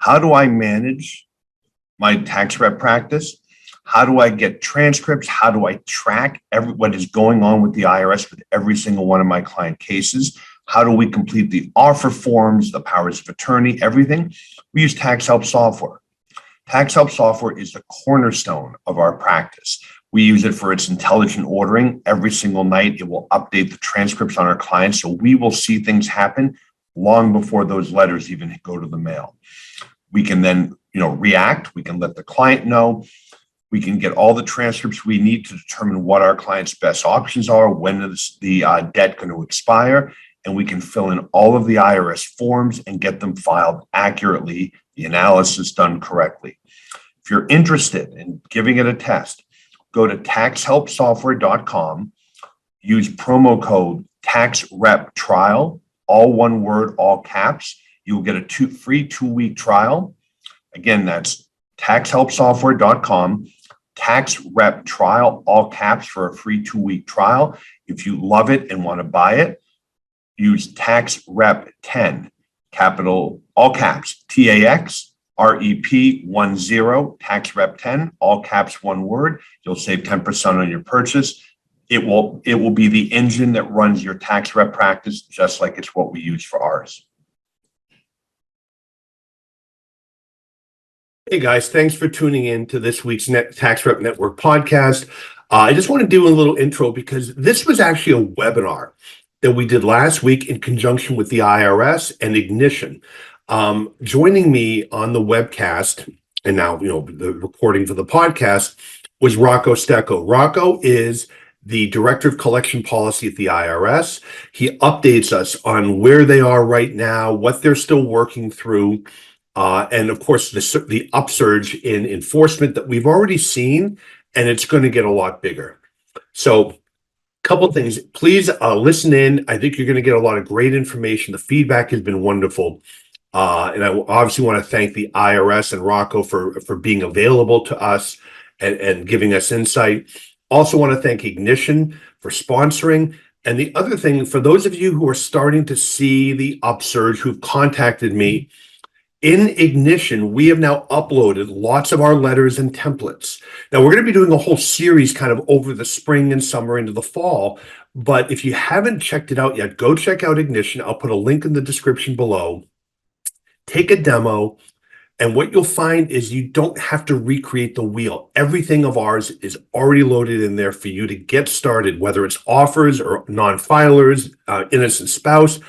How do I manage my tax rep practice? How do I get transcripts? How do I track what is going on with the IRS with every single one of my client cases? How do we complete the offer forms, the powers of attorney, everything? We use Tax Help software. Tax Help software is the cornerstone of our practice. We use it for its intelligent ordering. Every single night, it will update the transcripts on our clients, so we will see things happen long before those letters even go to the mail. We can then, react. We can let the client know. We can get all the transcripts we need to determine what our client's best options are, when is the debt going to expire, and we can fill in all of the IRS forms and get them filed accurately, the analysis done correctly. If you're interested in giving it a test, go to taxhelpsoftware.com, use promo code TAXREPTRIAL, all one word, all caps. You'll get a free 2-week trial. Again, that's taxhelpsoftware.com, TAXREPTRIAL, all caps, for a free 2-week trial. If you love it and want to buy it, use TAXREP10, capital, all caps, TAXREP10, TAXREP10, all caps, one word. You'll save 10% on your purchase. It will be the engine that runs your tax rep practice, just like it's what we use for ours. Hey guys, thanks for tuning in to this week's Tax Rep Network podcast. I just want to do a little intro because this was actually a webinar that we did last week in conjunction with the IRS and Ignition. Joining me on the webcast and now, the recording for the podcast was Rocco Steco. Rocco is the Director of Collection Policy at the IRS. He updates us on where they are right now, what they're still working through, and of course, the upsurge in enforcement that we've already seen, and it's going to get a lot bigger. So a couple of things. Please listen in. I think you're going to get a lot of great information. The feedback has been wonderful. And I obviously want to thank the IRS and Rocco for being available to us and giving us insight. Also want to thank Ignition for sponsoring. And the other thing, for those of you who are starting to see the upsurge, who've contacted me, in Ignition, we have now uploaded lots of our letters and templates. Now, we're going to be doing a whole series kind of over the spring and summer into the fall. But if you haven't checked it out yet, go check out Ignition. I'll put a link in the description below. Take a demo. And what you'll find is you don't have to recreate the wheel. Everything of ours is already loaded in there for you to get started, whether it's offers or non-filers, innocent spouse,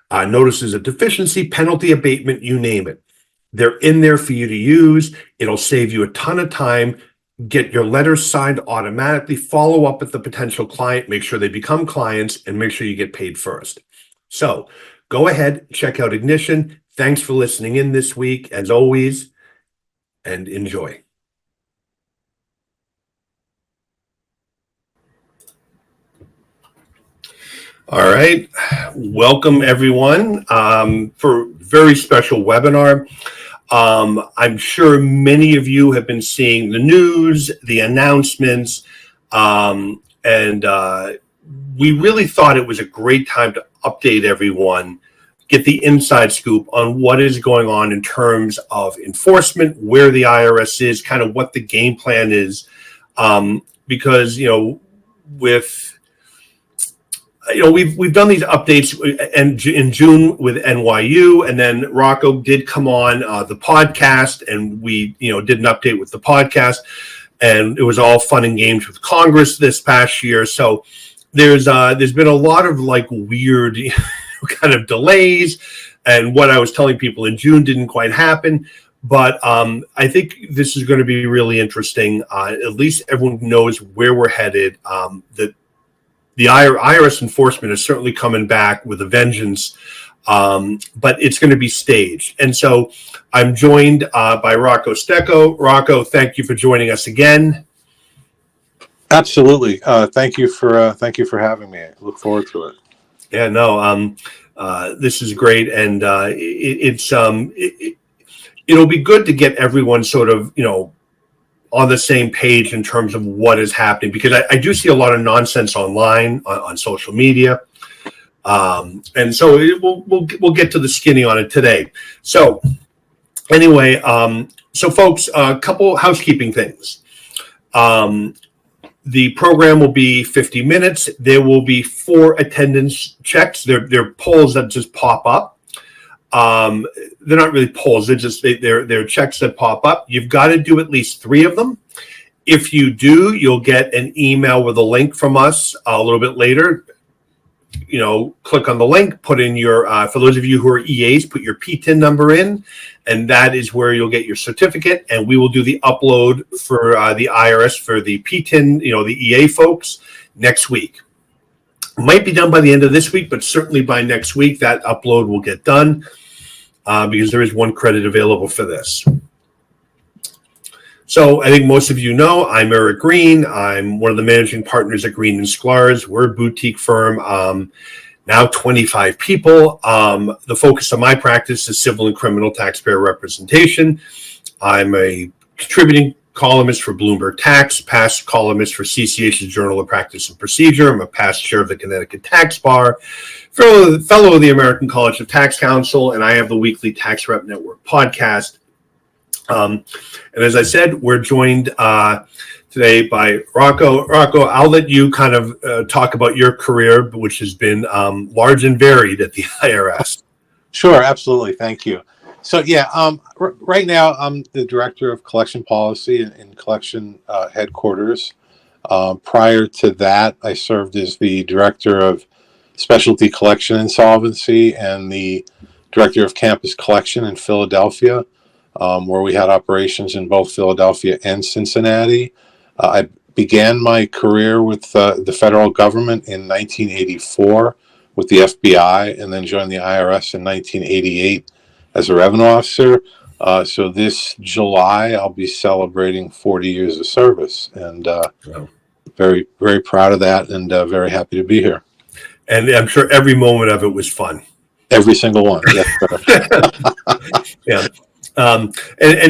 notices of deficiency, penalty abatement, you name it. They're in there for you to use. It'll save you a ton of time. Get your letters signed automatically. Follow up with the potential client. Make sure they become clients and make sure you get paid first. So go ahead, check out Ignition. Thanks for listening in this week, as always, and enjoy. All right. Welcome, everyone, for a very special webinar. I'm sure many of you have been seeing the news, the announcements, and we really thought it was a great time to update everyone, get the inside scoop on what is going on in terms of enforcement, where the IRS is, kind of what the game plan is, because we've done these updates and in June with NYU, and then Rocco did come on the podcast, and we did an update with the podcast, and it was all fun and games with Congress this past year. So there's been a lot of weird kind of delays, and what I was telling people in June didn't quite happen. But I think this is going to be really interesting. At least everyone knows where we're headed. That the IRS enforcement is certainly coming back with a vengeance, but it's going to be staged. And so I'm joined by Rocco Steco. Rocco, thank you for joining us again. Absolutely. Thank you for having me. I look forward to it. Yeah, no, this is great, and it'll be good to get everyone sort of on the same page in terms of what is happening, because I do see a lot of nonsense online on social media, and so we'll get to the skinny on it today. So Anyway, so folks, a couple housekeeping things. The program will be 50 minutes. There will be 4 attendance checks. They're polls that just pop up. They're not really polls. They're checks that pop up. You've got to do at least 3 of them. If you do, you'll get an email with a link from us a little bit later. Click on the link, put in your, for those of you who are EAs, put your PTIN number in, and that is where you'll get your certificate. And we will do the upload for the IRS for the PTIN, the EA folks next week. Might be done by the end of this week, but certainly by next week, that upload will get done because there is 1 credit available for this. So I think most of you know, I'm Eric Green. I'm one of the managing partners at Green & Sklarz. We're a boutique firm, now 25 people. The focus of my practice is civil and criminal taxpayer representation. I'm a contributing columnist for Bloomberg Tax, past columnist for CCH's Journal of Practice and Procedure. I'm a past chair of the Connecticut Tax Bar, fellow of the American College of Tax Counsel, and I have the weekly Tax Rep Network podcast. And as I said, we're joined today by Rocco. Rocco, I'll let you kind of talk about your career, which has been large and varied at the IRS. Sure, absolutely. Thank you. So, right now I'm the director of collection policy in collection headquarters. Prior to that, I served as the director of specialty collection insolvency and the director of campus collection in Philadelphia. Where we had operations in both Philadelphia and Cincinnati. I began my career with the federal government in 1984 with the FBI, and then joined the IRS in 1988 as a revenue officer. So this July, I'll be celebrating 40 years of service, and very, very proud of that, and very happy to be here. And I'm sure every moment of it was fun. Every single one. Yes, sir. Yeah. And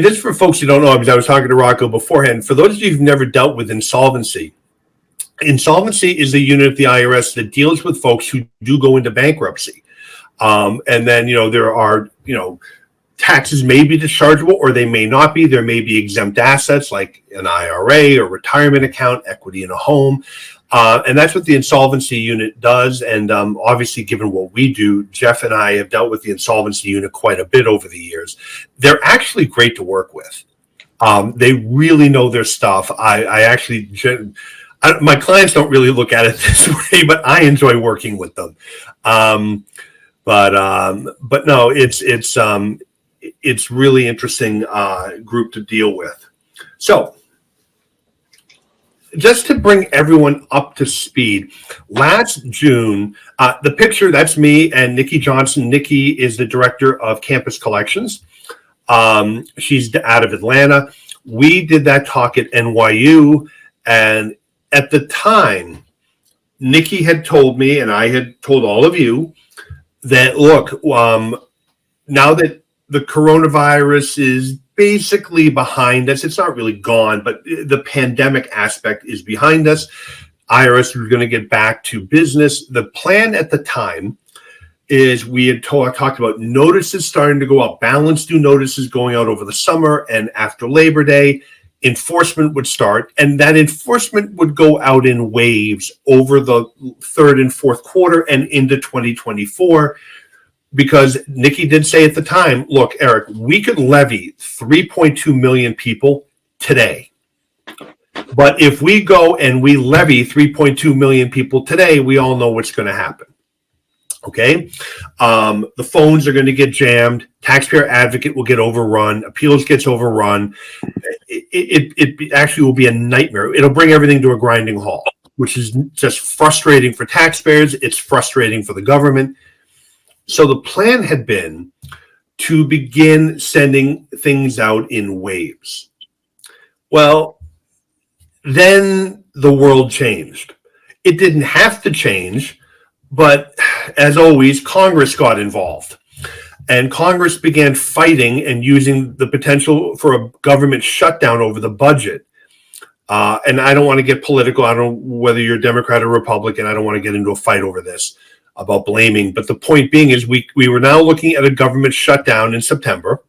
just for folks who don't know, because I was talking to Rocco beforehand, for those of you who've never dealt with insolvency is the unit of the IRS that deals with folks who do go into bankruptcy. And then, there are, taxes may be dischargeable or they may not be. There may be exempt assets like an IRA or retirement account, equity in a home. And that's what the insolvency unit does. And obviously, given what we do, Jeff and I have dealt with the insolvency unit quite a bit over the years. They're actually great to work with. They really know their stuff. My clients don't really look at it this way, but I enjoy working with them. But no, it's really interesting group to deal with. So, just to bring everyone up to speed, last June, the picture, that's me and Nikki Johnson. Nikki is the director of campus collections. She's out of Atlanta. We did that talk at NYU, and at the time, Nikki had told me, and I had told all of you, that look, now that the coronavirus is basically behind us, it's not really gone, but the pandemic aspect is behind us. IRS was going to get back to business. The plan at the time is we had talked about notices starting to go out, balance due notices going out over the summer, and after Labor Day, enforcement would start, and that enforcement would go out in waves over the 3rd and 4th quarter and into 2024. Because Nikki did say at the time, look, Eric, we could levy 3.2 million people today. But if we go and we levy 3.2 million people today, we all know what's going to happen. Okay? The phones are going to get jammed. Taxpayer advocate will get overrun. Appeals gets overrun. It actually will be a nightmare. It'll bring everything to a grinding halt, which is just frustrating for taxpayers. It's frustrating for the government. So the plan had been to begin sending things out in waves. Well, then the world changed. It didn't have to change, but as always, Congress got involved. And Congress began fighting and using the potential for a government shutdown over the budget. And I don't want to get political. I don't know whether you're Democrat or Republican. I don't want to get into a fight over this about blaming. But the point being is we were now looking at a government shutdown in September.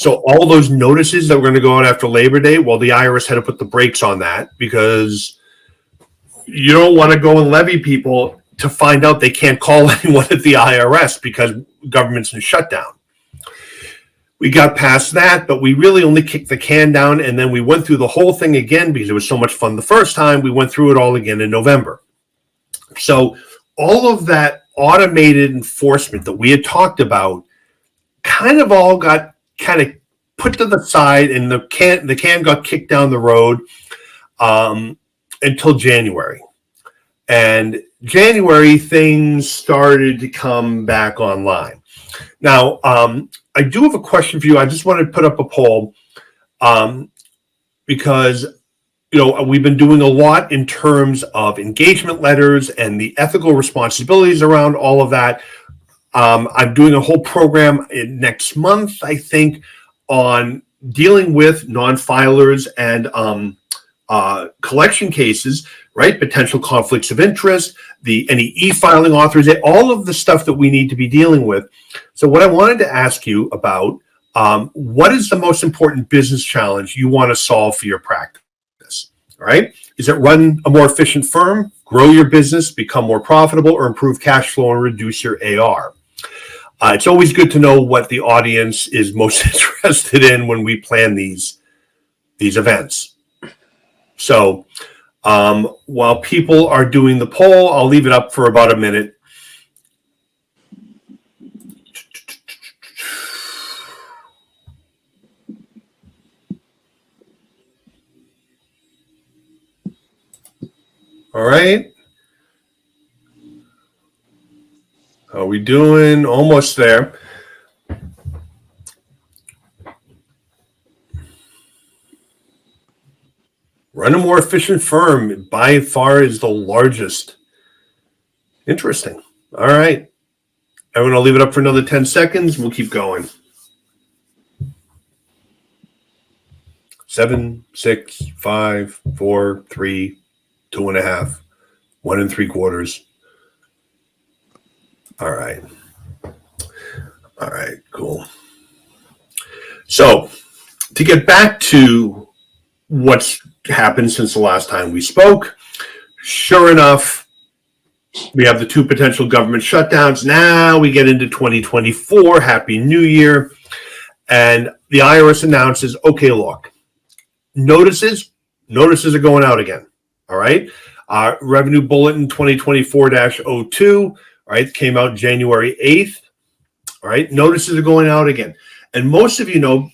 So all those notices that were going to go out after Labor Day, well, the IRS had to put the brakes on that because you don't want to go and levy people to find out they can't call anyone at the IRS because government's in shutdown. We got past that, but we really only kicked the can down, and then we went through the whole thing again because it was so much fun the first time. We went through it all again in November. So all of that automated enforcement that we had talked about kind of all got kind of put to the side, and the can got kicked down the road until January. And January, things started to come back online. Now, I do have a question for you. I just wanted to put up a poll because, we've been doing a lot in terms of engagement letters and the ethical responsibilities around all of that. I'm doing a whole program next month, I think, on dealing with non-filers and collection cases, right? Potential conflicts of interest, any e-filing authorization, all of the stuff that we need to be dealing with. So what I wanted to ask you about, what is the most important business challenge you want to solve for your practice, all right? Is it run a more efficient firm, grow your business, become more profitable, or improve cash flow and reduce your AR? It's always good to know what the audience is most interested in when we plan these events. So while people are doing the poll, I'll leave it up for about a minute. All right. How are we doing? Almost there. Run a more efficient firm by far is the largest. Interesting. All right. Everyone, I'll leave it up for another 10 seconds. We'll keep going. 7, 6, 5, 4, 3, 2.5, 1 3/4. All right. All right, cool. So to get back to what's happened since the last time we spoke, sure enough, we have the 2 potential government shutdowns. Now we get into 2024. Happy New Year. And the IRS announces, okay, look, notices are going out again. All right. Revenue Bulletin 2024-02. All right, came out January 8th. All right, notices are going out again. And most of you know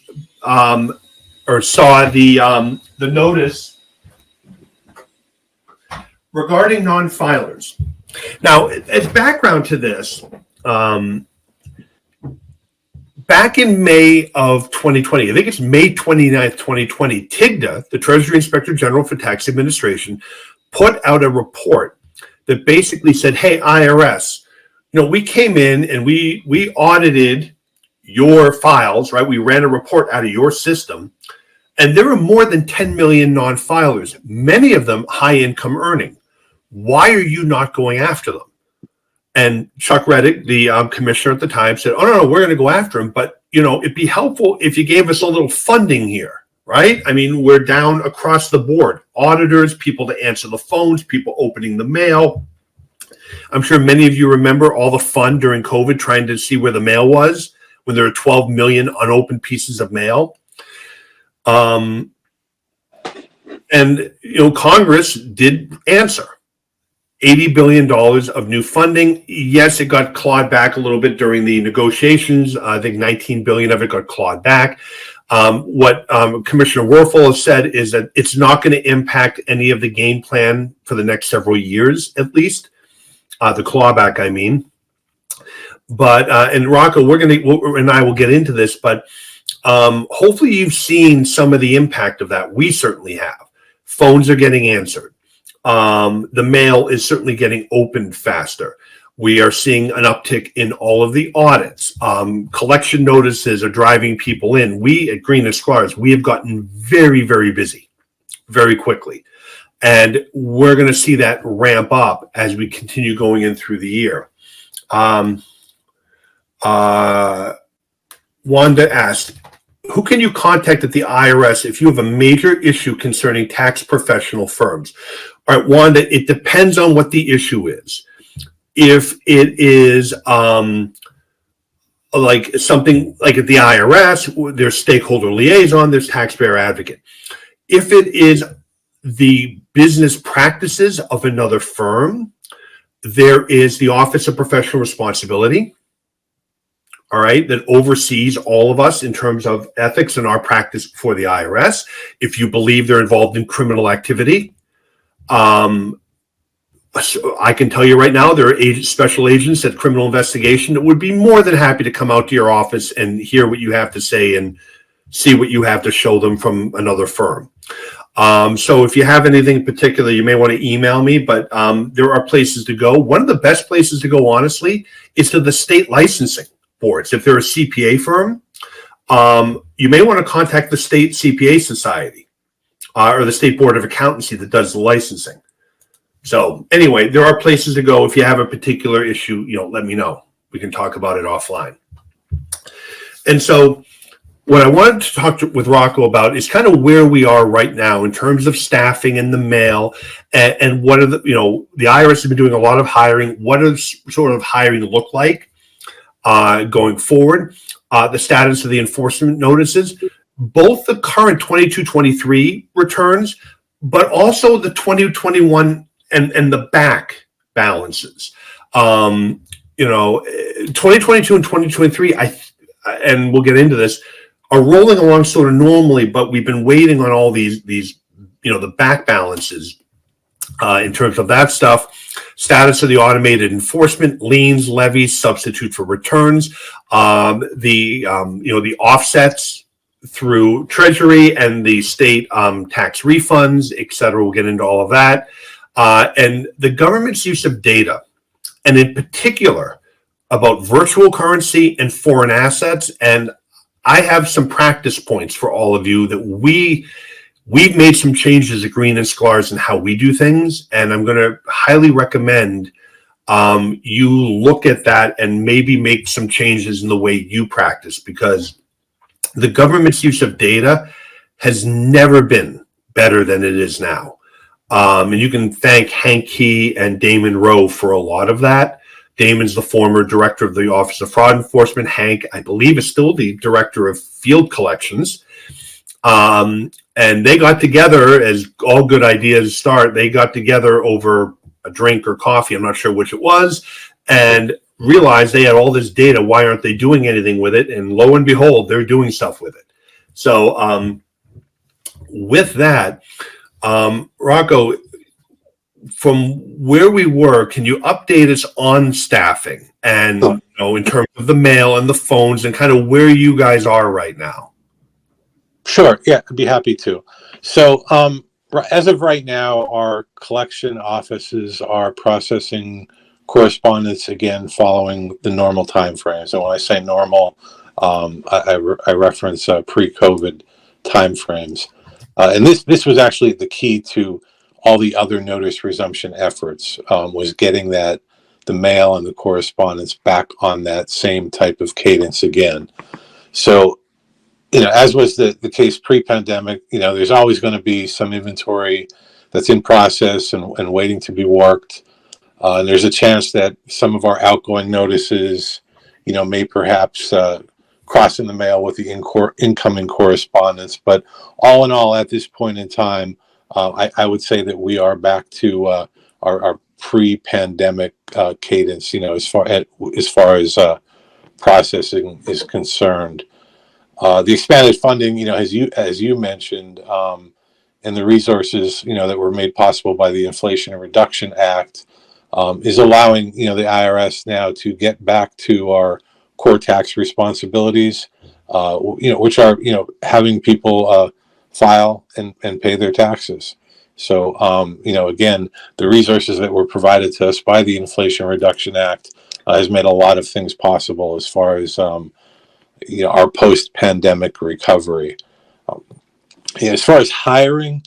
or saw the notice regarding non-filers. Now, as background to this, back in May of 2020, I think it's May 29th, 2020, TIGTA, the Treasury Inspector General for Tax Administration, put out a report that basically said, hey, IRS, we came in and we audited your files, right? We ran a report out of your system, and there are more than 10 million non-filers, many of them high income earning. Why are you not going after them? And Chuck Reddick, the commissioner at the time, said, oh, no, we're going to go after them. But, it'd be helpful if you gave us a little funding here, right? I mean, we're down across the board. Auditors, people to answer the phones, people opening the mail. I'm sure many of you remember all the fun during COVID trying to see where the mail was when there were 12 million unopened pieces of mail. And, Congress did answer. $80 billion of new funding. Yes, it got clawed back a little bit during the negotiations. I think 19 billion of it got clawed back. What Commissioner Werfel has said is that it's not going to impact any of the game plan for the next several years, at least. The clawback, I mean. But, and Rocco, and I will get into this, but hopefully you've seen some of the impact of that. We certainly have. Phones are getting answered. The mail is certainly getting opened faster. We are seeing an uptick in all of the audits. Collection notices are driving people in. We at Green & Squires, we have gotten very, very busy very quickly. And we're going to see that ramp up as we continue going in through the year. Wanda asked, who can you contact at the IRS if you have a major issue concerning tax professional firms? All right, Wanda, it depends on what the issue is. If it is like something like at the IRS, there's stakeholder liaison, there's taxpayer advocate. If it is the business practices of another firm, there is the Office of Professional Responsibility, all right, that oversees all of us in terms of ethics and our practice before the IRS. If you believe they're involved in criminal activity, so I can tell you right now, there are special agents at criminal investigation that would be more than happy to come out to your office and hear what you have to say and see what you have to show them from another firm. So if you have anything particular, you may want to email me, but there are places to go. One of the best places to go, honestly, is to the state licensing boards. If they're a CPA firm, you may want to contact the state CPA society or the state board of accountancy that does the licensing. So anyway, there are places to go. If you have a particular issue, let me know. We can talk about it offline. And so what I wanted to talk with Rocco about is kind of where we are right now in terms of staffing in the mail and what are the IRS has been doing a lot of hiring. What does sort of hiring look like going forward? The status of the enforcement notices, both the current 22-23 returns, but also the 2021 and the back balances. 2022 and 2023, and we'll get into this, are rolling along sort of normally, but we've been waiting on all these the back balances in terms of that stuff. Status of the automated enforcement, liens, levies, substitute for returns, the offsets through Treasury and the state tax refunds, et cetera. We'll get into all of that. And the government's use of data, and in particular about virtual currency and foreign assets. And I have some practice points for all of you that we've made some changes at Green and Sklar's in how we do things. And I'm going to highly recommend you look at that and maybe make some changes in the way you practice, because the government's use of data has never been better than it is now. And you can thank Hank Key and Damon Rowe for a lot of that. Damon's the former director of the Office of Fraud Enforcement. Hank, I believe, is still the director of field collections. And they got together, as all good ideas start, they got together over a drink or coffee, I'm not sure which it was, and realized they had all this data. Why aren't they doing anything with it? And lo and behold, they're doing stuff with it. So with that, Rocco, from where we were, can you update us on staffing and in terms of the mail and the phones and kind of where you guys are right now? Sure. Yeah, I'd be happy to. So as of right now, our collection offices are processing correspondence again following the normal time frames. And when I say normal, I reference pre-COVID time frames. And this was actually the key to all the other notice resumption efforts, was getting the mail and the correspondence back on that same type of cadence again. So, as was the case pre-pandemic, there's always going to be some inventory that's in process and waiting to be worked. And there's a chance that some of our outgoing notices, may perhaps cross in the mail with the incoming correspondence. But all in all, at this point in time, I would say that we are back to our pre-pandemic cadence, as far as processing is concerned. The expanded funding, as you mentioned, and the resources, that were made possible by the Inflation Reduction Act, is allowing, the IRS now to get back to our core tax responsibilities, which are, having people file and pay their taxes. So, again, the resources that were provided to us by the Inflation Reduction Act has made a lot of things possible as far as, our post-pandemic recovery. As far as hiring,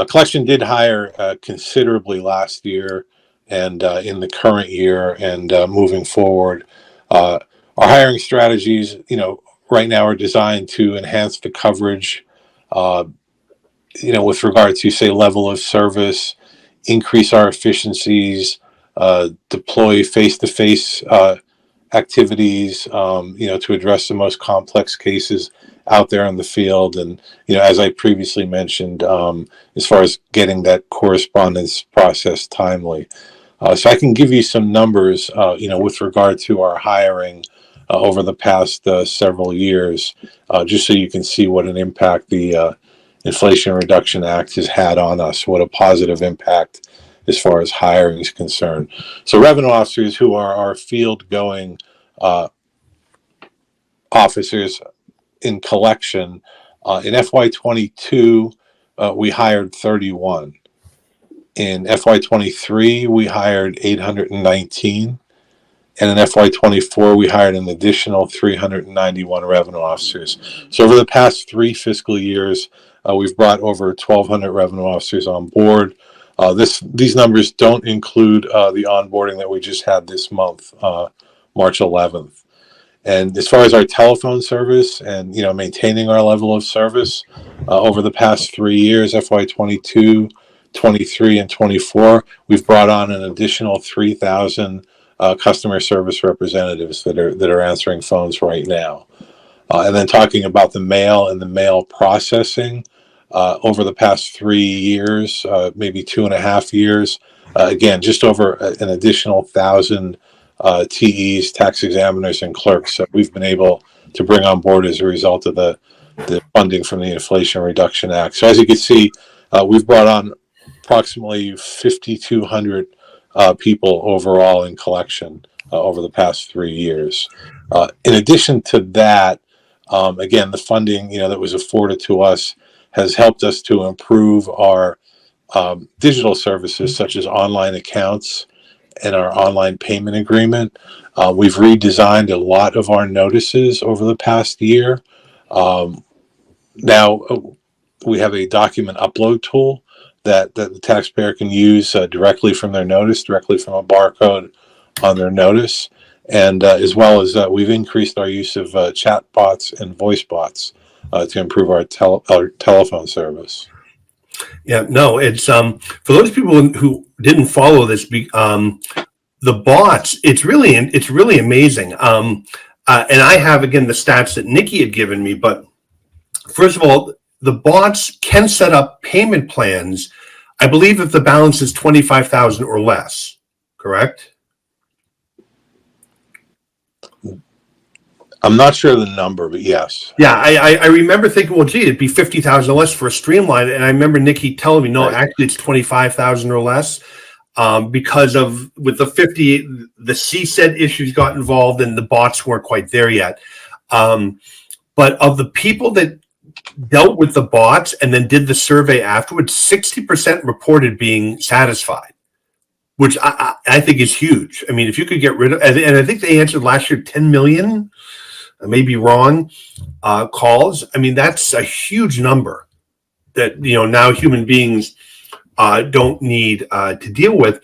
collection did hire considerably last year and in the current year and moving forward. Our hiring strategies, right now are designed to enhance the coverage, with regard to, say, level of service, increase our efficiencies, deploy face-to-face activities, to address the most complex cases out there in the field. And, as I previously mentioned, as far as getting that correspondence process timely. So I can give you some numbers, with regard to our hiring over the past several years, just so you can see what an impact the Inflation Reduction Act has had on us, what a positive impact as far as hiring is concerned. So revenue officers, who are our field-going officers in collection, in FY22, we hired 31. In FY23, we hired 819. And in FY24, we hired an additional 391 revenue officers. So over the past 3 fiscal years, we've brought over 1,200 revenue officers on board. These numbers don't include the onboarding that we just had this month, March 11th. And as far as our telephone service and, maintaining our level of service, over the past 3 years, FY22, 23, and 24, we've brought on an additional 3,000 customer service representatives that are answering phones right now. And then talking about the mail and the mail processing, over the past 3 years, maybe 2.5 years, again, just over an additional 1,000 TEs, tax examiners, and clerks that we've been able to bring on board as a result of the funding from the Inflation Reduction Act. So as you can see, we've brought on approximately 5,200 people overall in collection over the past 3 years. In addition to that, again, the funding that was afforded to us has helped us to improve our digital services, such as online accounts and our online payment agreement. We've redesigned a lot of our notices over the past year. Now we have a document upload tool that the taxpayer can use directly from their notice, directly from a barcode on their notice. And as well as we've increased our use of chat bots and voice bots to improve our telephone service. Yeah, no, it's for those people who didn't follow this, the bots, it's really amazing. And I have, again, the stats that Nikki had given me, but first of all, the bots can set up payment plans, I believe, if the balance is 25,000 or less, correct? I'm not sure of the number, but yes. Yeah, I remember thinking, well, gee, it'd be 50,000 or less for a streamline. And I remember Nikki telling me, no, actually it's 25,000 or less, because of, with the 50, the CSED issues got involved and the bots weren't quite there yet. But of the people that dealt with the bots and then did the survey afterwards, 60% reported being satisfied, which I think is huge. I mean, if you could get rid of, and I think they answered last year 10 million, I may be wrong, calls. I mean, that's a huge number that, now human beings don't need to deal with.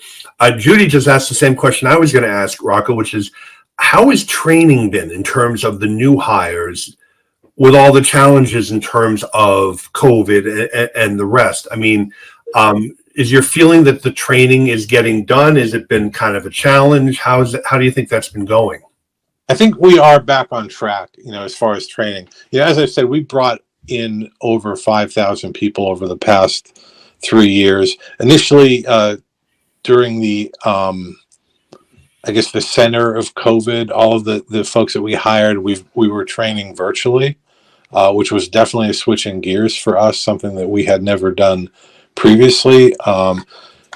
Judy just asked the same question I was going to ask, Rocco, which is, how has training been in terms of the new hires with all the challenges in terms of COVID and the rest? I mean, is your feeling that the training is getting done? Has it been kind of a challenge? How do you think that's been going? I think we are back on track, as far as training. As I said, we brought in over 5,000 people over the past 3 years. Initially, during the, I guess, the center of COVID, all of the folks that we hired, we were training virtually, which was definitely a switch in gears for us, something that we had never done previously.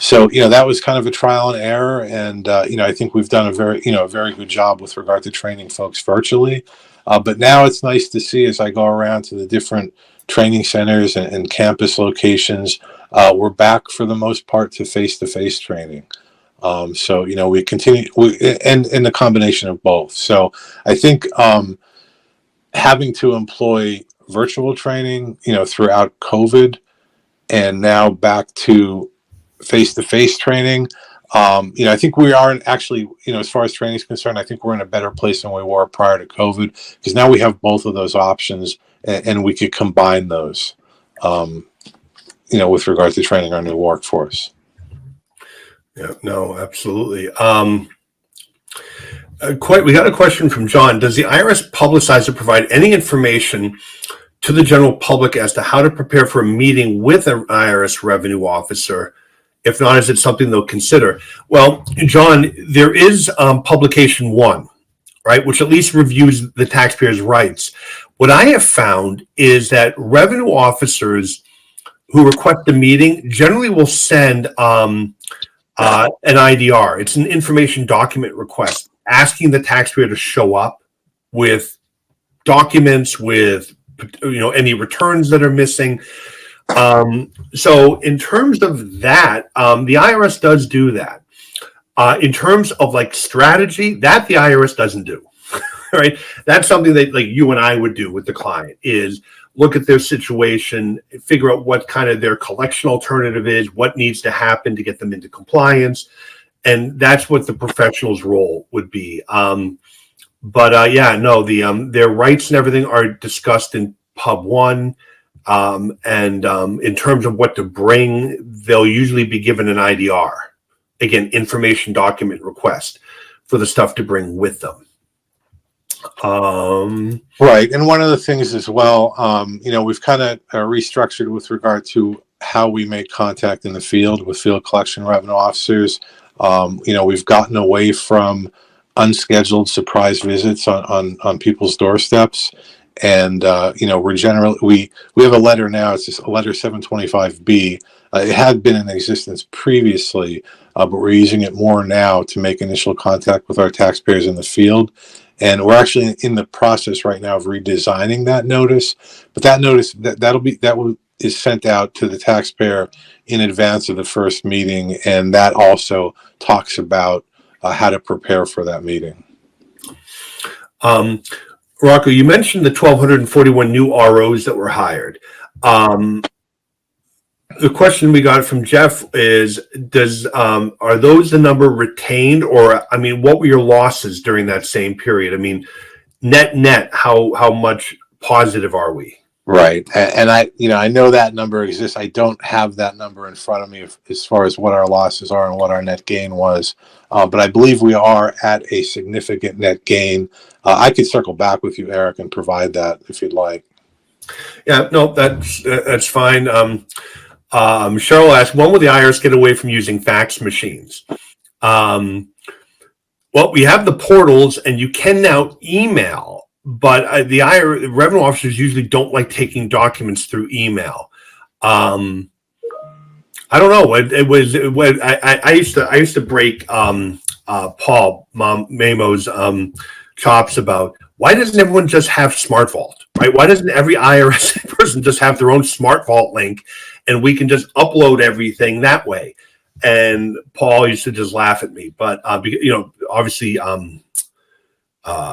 So, that was kind of a trial and error. And, I think we've done a very good job with regard to training folks virtually. But now it's nice to see, as I go around to the different training centers and campus locations, we're back for the most part to face-to-face training. So, we continue, and the combination of both. So I think having to employ virtual training, throughout COVID, and now back to face-to-face training, I think we are actually, as far as training is concerned, I think we're in a better place than we were prior to COVID, because now we have both of those options, and we could combine those, with regard to training our new workforce. Yeah, no, absolutely. We got a question from John. Does the IRS publicize or provide any information to the general public as to how to prepare for a meeting with an IRS revenue officer? If not, is it something they'll consider? Well, John, there is publication 1, right, which at least reviews the taxpayer's rights. What I have found is that revenue officers who request a meeting generally will send an IDR. It's an information document request asking the taxpayer to show up with documents, with any returns that are missing. So in terms of that, the IRS does do that. In terms of like strategy, that the IRS doesn't do. Right? That's something that like you and I would do with the client, is look at their situation, figure out what kind of their collection alternative is, what needs to happen to get them into compliance. And that's what the professional's role would be. Their rights and everything are discussed in Pub 1. In terms of what to bring, they'll usually be given an IDR. Again, information document request for the stuff to bring with them. Right. And one of the things as well, we've kind of restructured with regard to how we make contact in the field with field collection revenue officers. We've gotten away from unscheduled surprise visits on people's doorsteps. And, we're generally, we have a letter now, it's just a letter 725B. It had been in existence previously, but we're using it more now to make initial contact with our taxpayers in the field. And we're actually in the process right now of redesigning that notice. But that notice is sent out to the taxpayer in advance of the first meeting, and that also talks about how to prepare for that meeting. Rocco, you mentioned the 1,241 new ROs that were hired. The question we got from Jeff is, are those the number retained, or what were your losses during that same period? Net, how much positive are we? Right. And I know that number exists. I don't have that number in front of me as far as what our losses are and what our net gain was. But I believe we are at a significant net gain. I could circle back with you, Eric, and provide that if you'd like. Yeah, no, that's fine. Cheryl asked, when will the IRS get away from using fax machines? Well, we have the portals, and you can now email. But the revenue officers usually don't like taking documents through email. I don't know. I used to break Paul Mamo's chops about why doesn't everyone just have Smart Vault, right? Why doesn't every IRS person just have their own Smart Vault link, and we can just upload everything that way? And Paul used to just laugh at me. But obviously.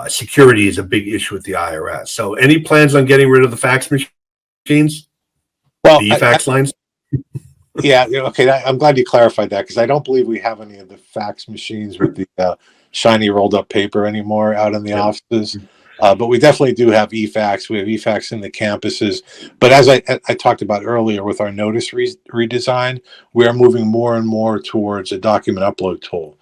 Security is a big issue with the IRS. So any plans on getting rid of the fax machines? Well, the fax lines? Yeah, okay. I'm glad you clarified that, because I don't believe we have any of the fax machines with the shiny rolled up paper anymore out in the offices. But we definitely do have eFax. We have eFax in the campuses. But as I talked about earlier with our notice redesign, we are moving more and more towards a document upload tool.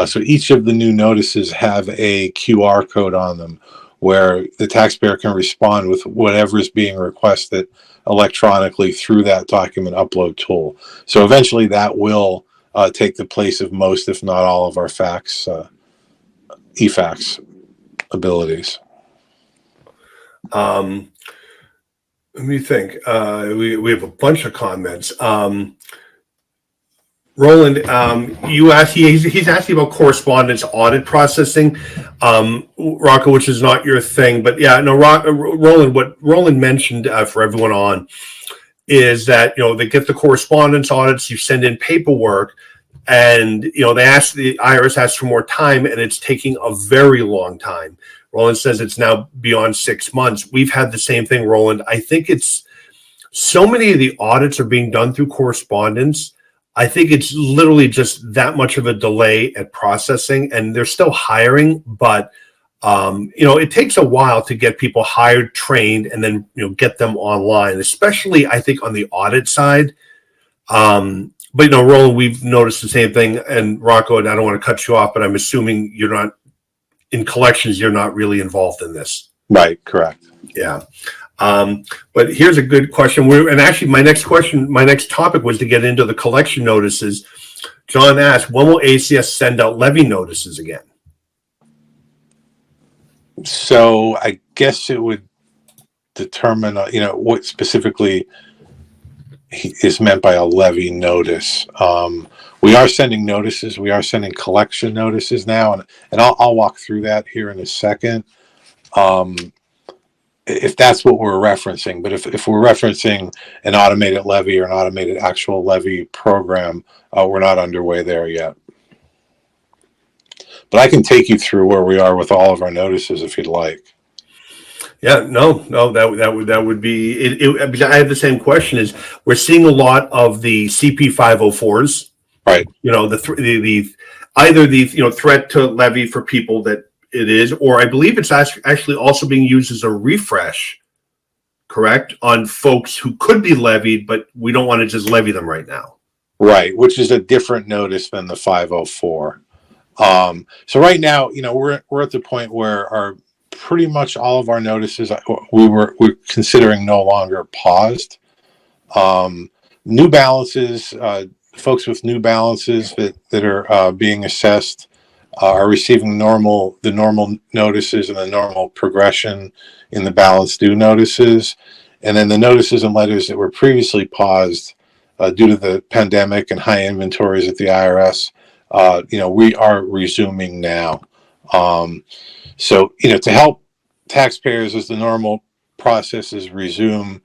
So each of the new notices have a QR code on them where the taxpayer can respond with whatever is being requested electronically through that document upload tool. So eventually that will take the place of most, if not all, of our eFax abilities. Let me think. We have a bunch of comments. Roland, you asked. He's asking about correspondence audit processing, Rocco, which is not your thing, but yeah, no, Roland. What Roland mentioned for everyone on is that they get the correspondence audits. You send in paperwork, and the IRS asks for more time, and it's taking a very long time. Roland says it's now beyond 6 months. We've had the same thing, Roland. I think it's so many of the audits are being done through correspondence. I think it's literally just that much of a delay at processing, and they're still hiring, but it takes a while to get people hired, trained, and then get them online, especially I think on the audit side. But Roland, we've noticed the same thing, and Rocco, and I don't want to cut you off, but I'm assuming you're not in collections. You're not really involved in this. Right. Correct. Yeah. But here's a good question. And actually, my next topic was to get into the collection notices. John asked, when will ACS send out levy notices again? So I guess it would determine, what specifically is meant by a levy notice. We are sending notices. We are sending collection notices now, and I'll walk through that here in a second. If that's what we're referencing, but if we're referencing an automated levy or an automated actual levy program, we're not underway there yet. But I can take you through where we are with all of our notices if you'd like. Yeah, no, that would be it. Because I have the same question. Is we're seeing a lot of the CP 504s, right? The either the threat to levy for people that it is, or I believe it's actually also being used as a refresh, correct, on folks who could be levied, but we don't want to just levy them right now. Right, which is a different notice than the 504. So right now, we're at the point where our pretty much all of our notices we're considering no longer paused. New balances, folks with new balances that are being assessed are receiving the normal notices and the normal progression in the balance due notices, and then the notices and letters that were previously paused due to the pandemic and high inventories at the IRS. We are resuming now. So, to help taxpayers as the normal processes resume,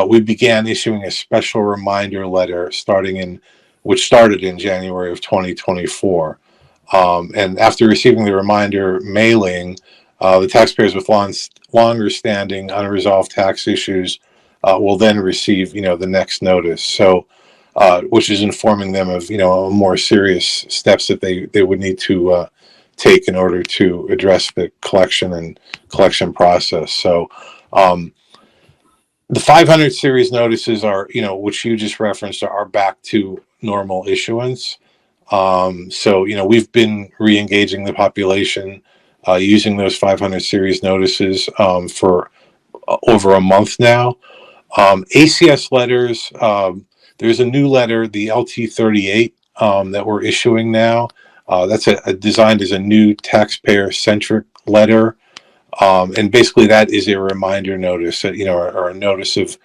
we began issuing a special reminder letter which started in January of 2024. And after receiving the reminder mailing, the taxpayers with longer standing unresolved tax issues will then receive, the next notice. So, which is informing them of, more serious steps that they would need to take in order to address the collection process. So, the 500 series notices are, which you just referenced, are back to normal issuance. So, we've been re-engaging the population using those 500 series notices for over a month now. ACS letters, there's a new letter, the LT38, that we're issuing now. That's designed as a new taxpayer-centric letter. And basically that is a reminder notice, or a notice of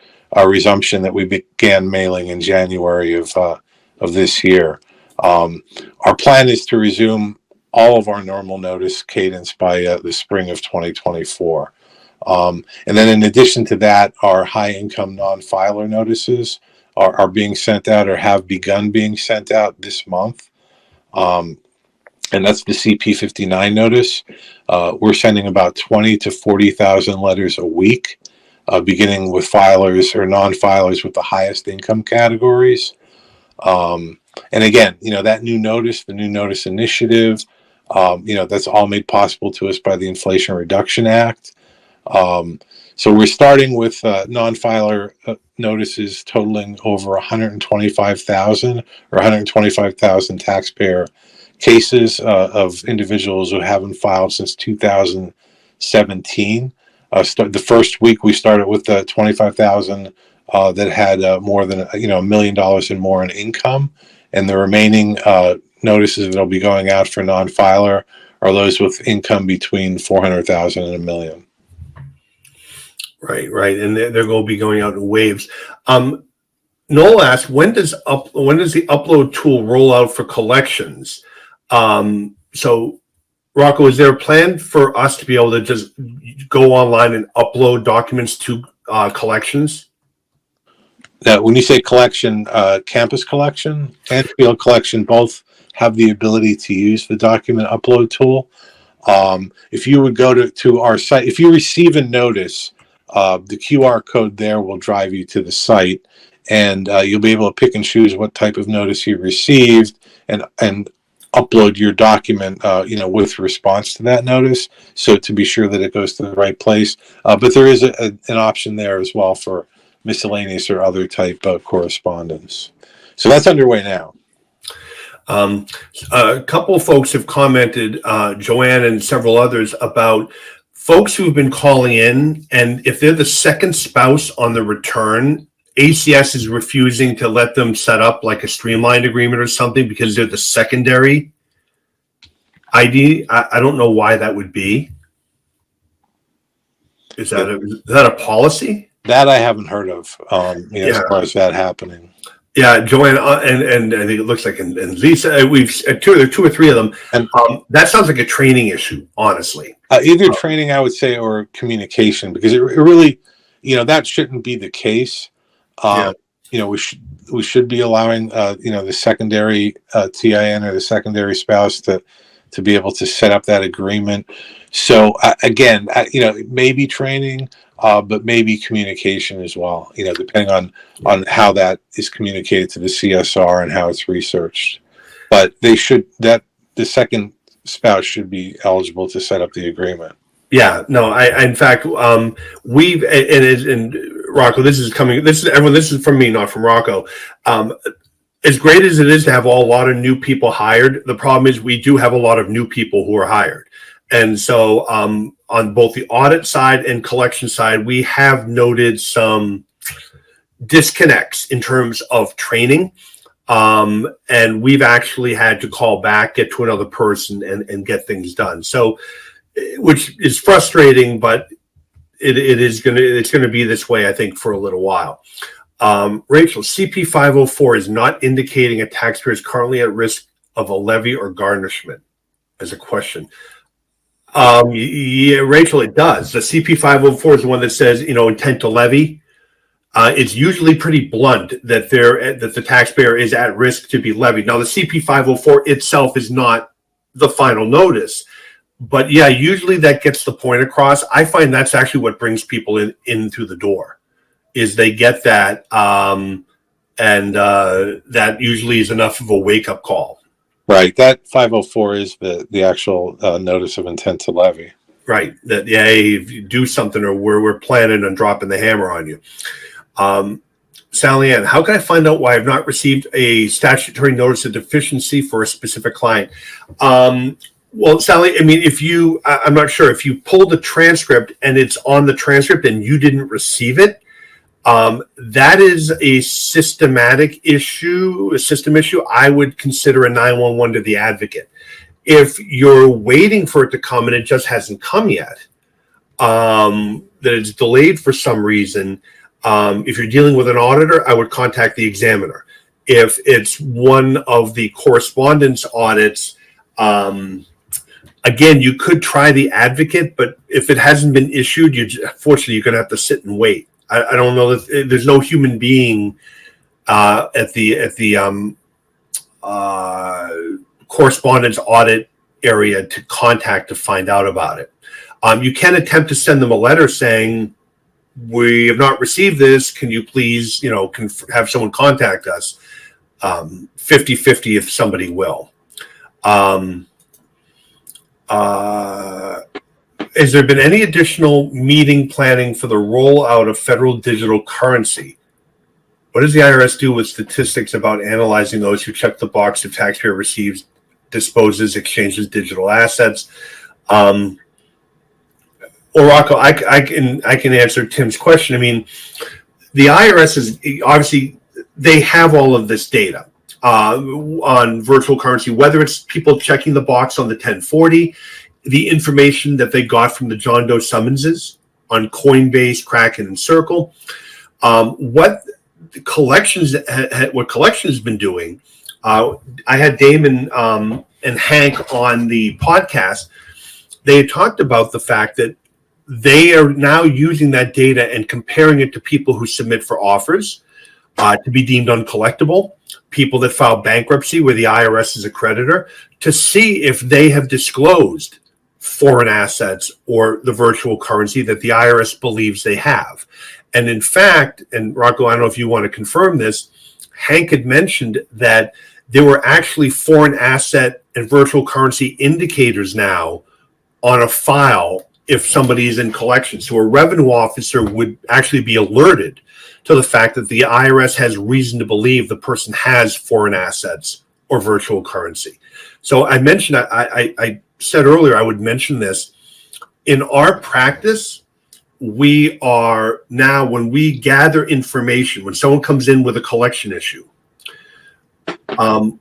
resumption that we began mailing in January of this year. Our plan is to resume all of our normal notice cadence by the spring of 2024. And then in addition to that, our high income non-filer notices are being sent out or have begun being sent out this month. And that's the CP59 notice. We're sending about 20 to 40,000 letters a week, beginning with filers or non-filers with the highest income categories. And again, that new notice, the new notice initiative, that's all made possible to us by the Inflation Reduction Act. So we're starting with non-filer notices totaling over 125,000 or 125,000 taxpayer cases of individuals who haven't filed since 2017. The first week we started with 25,000 that had more than $1 million and more in income, and the remaining notices that'll be going out for non-filer are those with income between 400,000 and $1 million. Right, and they're going to be going out in waves. Noel asked, when does the upload tool roll out for collections? So, Rocco, is there a plan for us to be able to just go online and upload documents to collections? When you say collection, campus collection and field collection both have the ability to use the document upload tool. If you would go to our site, if you receive a notice, the QR code there will drive you to the site. and you'll be able to pick and choose what type of notice you received and upload your document, with response to that notice, so to be sure that it goes to the right place. But there is an option there as well for miscellaneous or other type of correspondence. So that's underway now. A couple of folks have commented, Joanne and several others, about folks who've been calling in, and if they're the second spouse on the return, ACS is refusing to let them set up like a streamlined agreement or something because they're the secondary ID. I don't know why that would be. Is that a policy? That I haven't heard of, as far as that happening. Yeah, Joanne, and I think it looks like, and Lisa, we've two or three of them. And that sounds like a training issue, honestly. Either training, I would say, or communication, because it really, that shouldn't be the case. We should be allowing, the secondary TIN or the secondary spouse to be able to set up that agreement. So again, maybe training, but maybe communication as well, depending on how that is communicated to the CSR and how it's researched. But the second spouse should be eligible to set up the agreement. Yeah, no, in fact, we've, and Rocco, this is from me, not from Rocco. As great as it is to have a lot of new people hired, the problem is we do have a lot of new people who are hired. And so on both the audit side and collection side, we have noted some disconnects in terms of training. And we've actually had to call back, get to another person and get things done. So, which is frustrating, but it's going to be this way, I think, for a little while. Rachel, CP 504 is not indicating a taxpayer is currently at risk of a levy or garnishment as a question. Yeah, Rachel, it does. The CP 504 is the one that says, intent to levy. It's usually pretty blunt that the taxpayer is at risk to be levied. Now, the CP 504 itself is not the final notice, but yeah, usually that gets the point across. I find that's actually what brings people in through the door, is they get that, and that usually is enough of a wake-up call. Right. That 504 is the actual notice of intent to levy. Right. That, yeah, if you do something or we're planning on dropping the hammer on you. Sally Ann, how can I find out why I've not received a statutory notice of deficiency for a specific client? Well, Sally, I mean, I'm not sure, if you pull the transcript and it's on the transcript and you didn't receive it, that is a system issue. I would consider a 911 to the advocate. If you're waiting for it to come and it just hasn't come yet, that it's delayed for some reason, if you're dealing with an auditor, I would contact the examiner. If it's one of the correspondence audits, again, you could try the advocate, but if it hasn't been issued, unfortunately, you're going to have to sit and wait. I don't know that there's no human being at the correspondence audit area to contact to find out about it. You can attempt to send them a letter saying, we have not received this. Can you please, have someone contact us? 50-50 if somebody will. Has there been any additional meeting planning for the rollout of federal digital currency? What does the IRS do with statistics about analyzing those who check the box if taxpayer receives, disposes, exchanges digital assets? Or Rocco, I can answer Tim's question. I mean, the IRS is obviously, they have all of this data on virtual currency, whether it's people checking the box on the 1040, the information that they got from the John Doe summonses on Coinbase, Kraken, and Circle. What collections has been doing. I had Damon and Hank on the podcast. They had talked about the fact that they are now using that data and comparing it to people who submit for offers to be deemed uncollectible, people that file bankruptcy where the IRS is a creditor, to see if they have disclosed foreign assets or the virtual currency that the IRS believes they have. And in fact, and Rocco, I don't know if you want to confirm this, Hank had mentioned that there were actually foreign asset and virtual currency indicators now on a file if somebody is in collection. So a revenue officer would actually be alerted to the fact that the IRS has reason to believe the person has foreign assets or virtual currency. So I mentioned, I said earlier, I would mention this. In our practice, we are now, when we gather information, when someone comes in with a collection issue,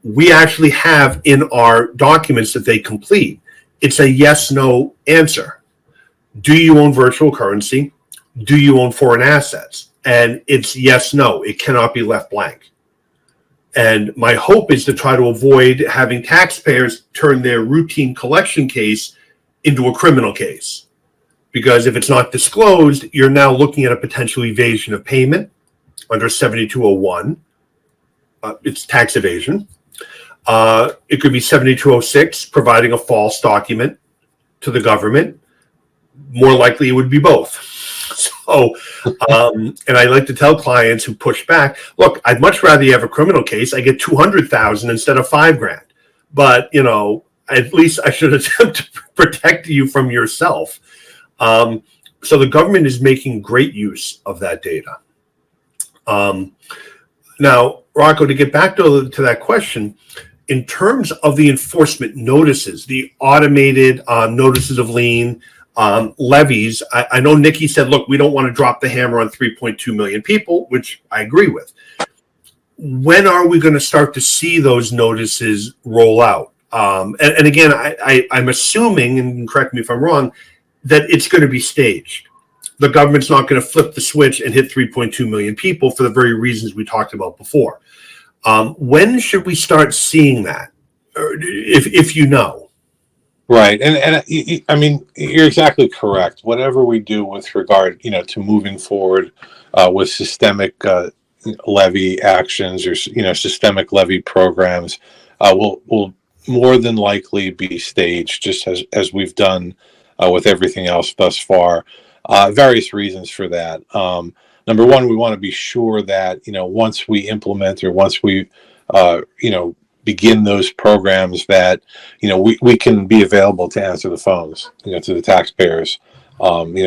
we actually have in our documents that they complete, it's a yes/no answer. Do you own virtual currency? Do you own foreign assets? And it's yes/no. It cannot be left blank. And my hope is to try to avoid having taxpayers turn their routine collection case into a criminal case. Because if it's not disclosed, you're now looking at a potential evasion of payment under 7201. It's tax evasion. It could be 7206, providing a false document to the government. More likely, it would be both. So, and I like to tell clients who push back, look, I'd much rather you have a criminal case. I get 200,000 instead of $5,000. But, you know, at least I should attempt to protect you from yourself. So the government is making great use of that data. Now, Rocco, to get back to that question, in terms of the enforcement notices, the automated notices of lien, levies, I know Nikki said, look, we don't want to drop the hammer on 3.2 million people, which I agree with. When are we going to start to see those notices roll out? And again, I'm assuming, and correct me if I'm wrong, that it's going to be staged. The government's not going to flip the switch and hit 3.2 million people for the very reasons we talked about before. When should we start seeing that, if you know? Right, and I mean, you're exactly correct. Whatever we do with regard, to moving forward with systemic levy actions or systemic levy programs, will more than likely be staged, just as we've done with everything else thus far. Various reasons for that. Number one, we want to be sure that once we implement or once we begin those programs, that we can be available to answer the phones to the taxpayers,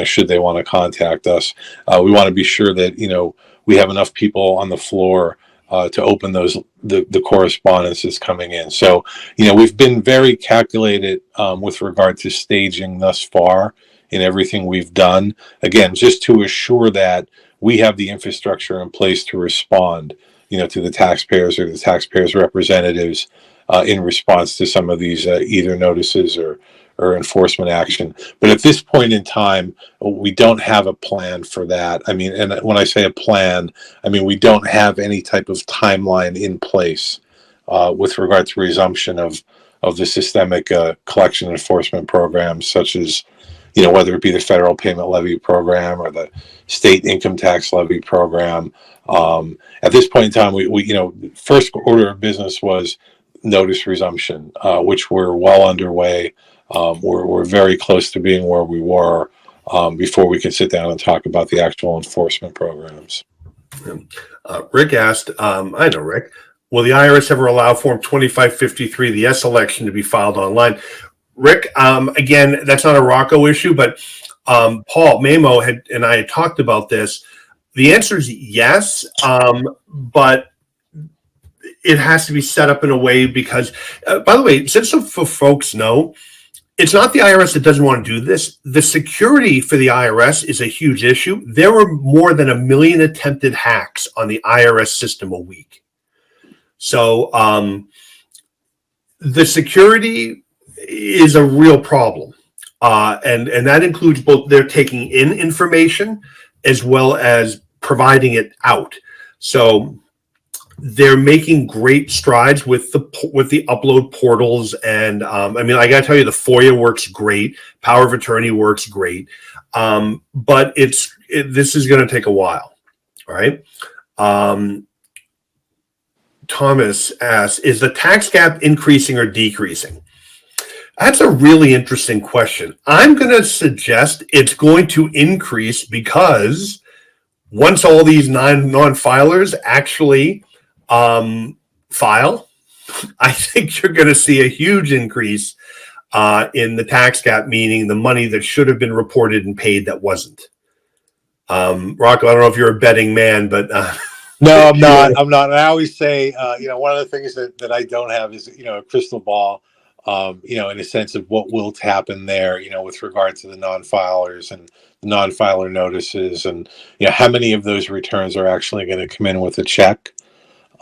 should they want to contact us. We want to be sure that we have enough people on the floor to open the correspondence that's coming in. So we've been very calculated with regard to staging thus far in everything we've done, again, just to assure that we have the infrastructure in place to respond to the taxpayers or the taxpayers' representatives in response to some of these either notices or enforcement action. But at this point in time, we don't have a plan for that. I mean, and when I say a plan, I mean, we don't have any type of timeline in place with regard to resumption of the systemic collection enforcement programs, such as whether it be the federal payment levy program or the state income tax levy program. At this point in time, we first order of business was notice resumption, which we're well underway. We're very close to being where we were before we can sit down and talk about the actual enforcement programs. Rick asked, I know Rick, will the IRS ever allow Form 2553, the S election, to be filed online? Rick, again, that's not a Rocco issue, but Paul Mamo and I had talked about this. The answer is yes, but it has to be set up in a way because, by the way, just so for folks know, it's not the IRS that doesn't want to do this. The security for the IRS is a huge issue. There were more than 1 million attempted hacks on the IRS system a week. So the security is a real problem. And that includes both their taking in information as well as providing it out. So they're making great strides with the upload portals, and I mean, I got to tell you, the FOIA works great, Power of Attorney works great, but this is going to take a while. All right. Thomas asks, is the tax gap increasing or decreasing? That's a really interesting question. I'm going to suggest it's going to increase because once all these non-filers actually file, I think you're going to see a huge increase in the tax gap, meaning the money that should have been reported and paid that wasn't. Rocco, I don't know if you're a betting man, but no, I'm not. I'm not. And I always say, one of the things that I don't have is, a crystal ball, in a sense of what will happen there, with regard to the non-filers and the non-filer notices, and, how many of those returns are actually going to come in with a check,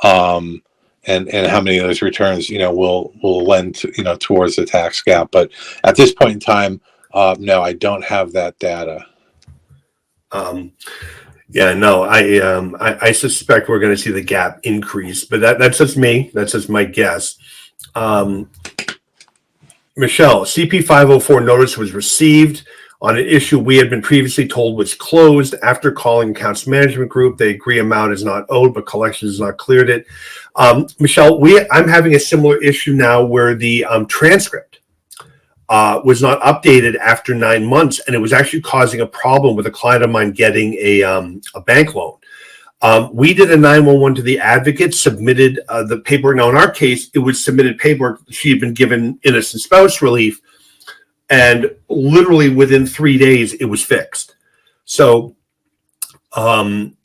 and how many of those returns, will lend to, towards the tax gap. But at this point in time, no, I don't have that data. Yeah, no, I suspect we're going to see the gap increase, but that's just me. That's just my guess. Michelle, CP 504 notice was received on an issue we had been previously told was closed. After calling accounts management group, they agree amount is not owed, but collections has not cleared it. Michelle, I'm having a similar issue now where the transcript was not updated after 9 months, and it was actually causing a problem with a client of mine getting a bank loan. We did a 911 to the advocate, submitted the paperwork. Now, in our case, it was submitted paperwork. She had been given innocent spouse relief, and literally within 3 days, it was fixed. So, in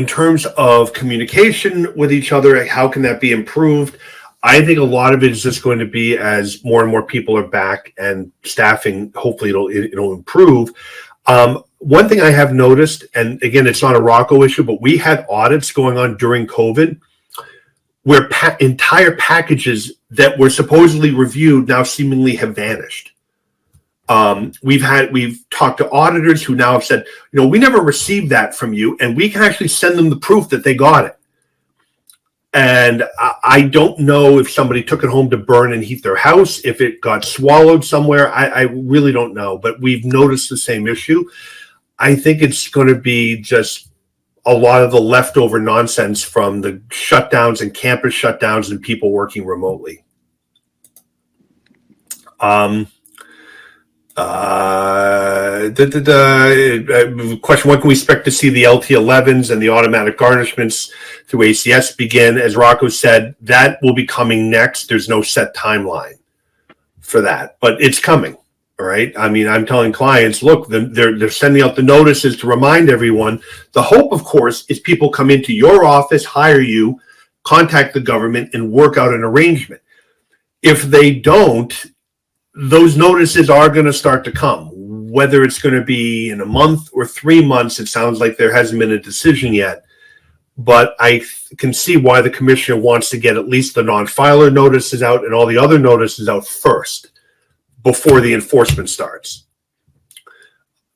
terms of communication with each other, how can that be improved? I think a lot of it is just going to be as more and more people are back and staffing, hopefully it'll improve. One thing I have noticed, and again, it's not a Rocco issue, but we had audits going on during COVID where entire packages that were supposedly reviewed now seemingly have vanished. We've talked to auditors who now have said, we never received that from you, and we can actually send them the proof that they got it. And I don't know if somebody took it home to burn and heat their house, if it got swallowed somewhere. I really don't know, but we've noticed the same issue. I think it's going to be just a lot of the leftover nonsense from the shutdowns and campus shutdowns and people working remotely. Question: when can we expect to see the LT11s and the automatic garnishments through ACS begin? As Rocco said, that will be coming next. There's no set timeline for that, but it's coming. All right. I mean, I'm telling clients, look, they're sending out the notices to remind everyone. The hope, of course, is people come into your office, hire you, contact the government, and work out an arrangement. If they don't, those notices are going to start to come. Whether it's going to be in a month or 3 months, it sounds like there hasn't been a decision yet. But I can see why the commissioner wants to get at least the non-filer notices out and all the other notices out first before the enforcement starts.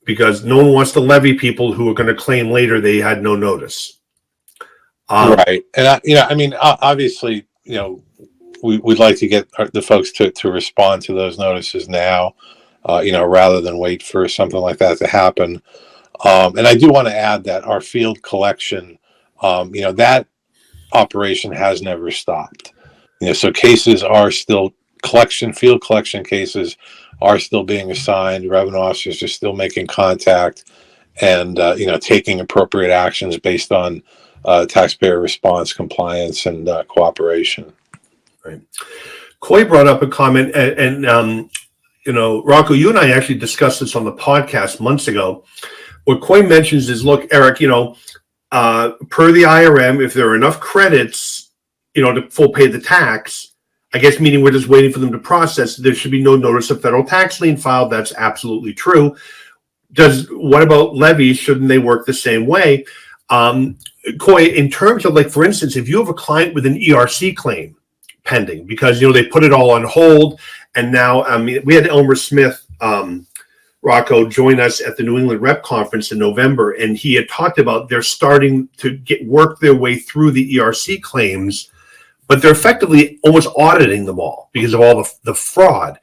Because no one wants to levy people who are going to claim later they had no notice. Right. And, obviously, we'd like to get the folks to respond to those notices now, rather than wait for something like that to happen. And I do want to add that our field collection, that operation has never stopped. So cases are still field collection cases are still being assigned. Revenue officers are still making contact and, taking appropriate actions based on taxpayer response, compliance, and cooperation. Right. Coy brought up a comment, and Rocco, you and I actually discussed this on the podcast months ago. What Coy mentions is, look, Eric, per the IRM, if there are enough credits, to full pay the tax, I guess meaning we're just waiting for them to process, there should be no notice of federal tax lien filed. That's absolutely true. What about levies? Shouldn't they work the same way? Coy, in terms of, for instance, if you have a client with an ERC claim pending because, they put it all on hold, and now, we had Elmer Smith, Rocco, join us at the New England Rep Conference in November, and he had talked about they're starting to work their way through the ERC claims, but they're effectively almost auditing them all because of all the fraud.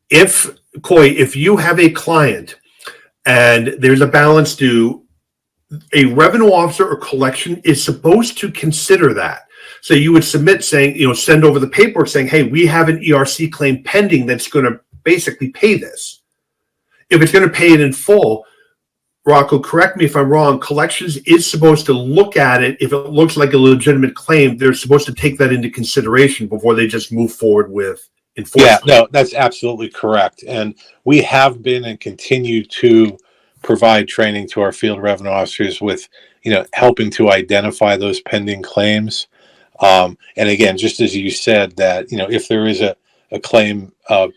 If you have a client and there's a balance due, a revenue officer or collection is supposed to consider that. So you would submit saying, send over the paperwork saying, hey, we have an ERC claim pending that's going to basically pay this. If it's going to pay it in full, Rocco, correct me if I'm wrong, collections is supposed to look at it. If it looks like a legitimate claim, they're supposed to take that into consideration before they just move forward with enforcement. Yeah, no, that's absolutely correct. And we have been and continue to provide training to our field revenue officers with, helping to identify those pending claims. And again, just as you said that, if there is a claim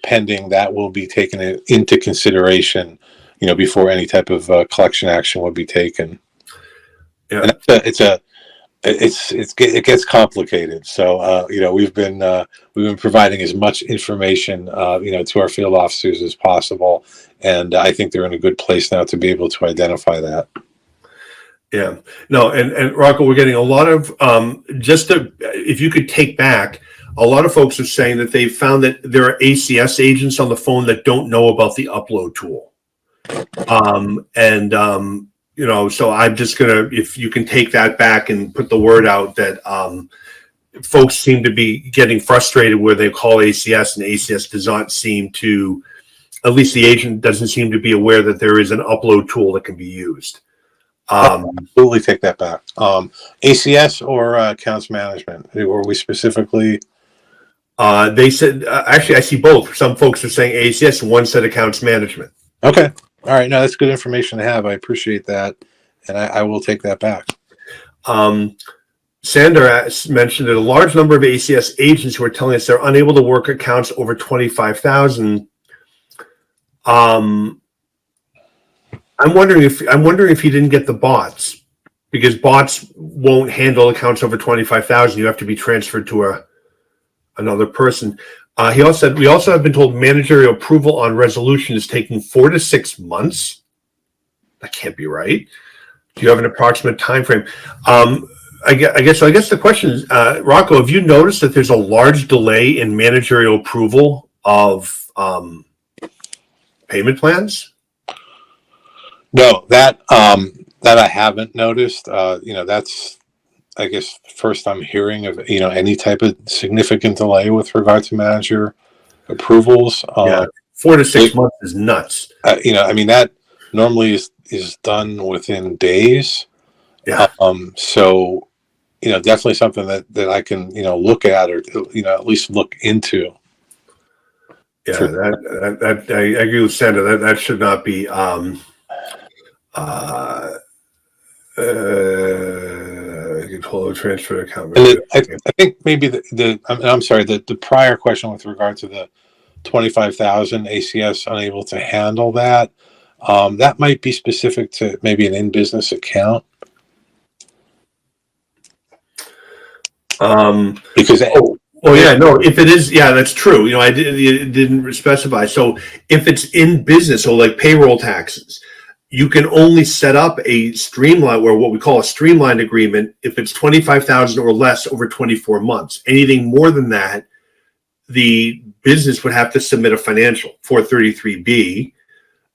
pending, that will be taken into consideration, before any type of collection action would be taken. Yeah. And it gets complicated. So, we've been providing as much information, to our field officers as possible. And I think they're in a good place now to be able to identify that. Yeah, no, and Rocco, we're getting a lot of if you could take back, a lot of folks are saying that they've found that there are ACS agents on the phone that don't know about the upload tool. So I'm just gonna, if you can take that back and put the word out that folks seem to be getting frustrated where they call ACS and ACS does not seem to, at least the agent doesn't seem to be aware that there is an upload tool that can be used. Absolutely take that back. ACS or accounts management? Were we specifically? They said, actually, I see both. Some folks are saying ACS, one said accounts management. Okay. All right. No, that's good information to have. I appreciate that. And I will take that back. Sander mentioned that a large number of ACS agents who are telling us they're unable to work accounts over 25,000. I'm wondering if he didn't get the bots, because bots won't handle accounts over 25,000. You have to be transferred to another person. He also said, we also have been told managerial approval on resolution is taking 4 to 6 months. That can't be right. Do you have an approximate time frame? I guess the question is, Rocco, have you noticed that there's a large delay in managerial approval of payment plans? No, that I haven't noticed. That's, I guess, first I'm hearing of, any type of significant delay with regard to manager approvals. 4 to 6 months is nuts. That normally is done within days. Yeah. So, definitely something that I can, look at or, at least look into. Yeah, that I agree with Sandra. That should not be control of transfer account. And I think maybe I'm sorry, the prior question with regard to the 25,000 ACS unable to handle that, that might be specific to maybe an in-business account. Because if it is, that's true. I didn't specify. So if it's in business, so like payroll taxes, you can only set up a streamline, or what we call a streamlined agreement, if it's 25,000 or less over 24 months. Anything more than that, the business would have to submit a financial 433B,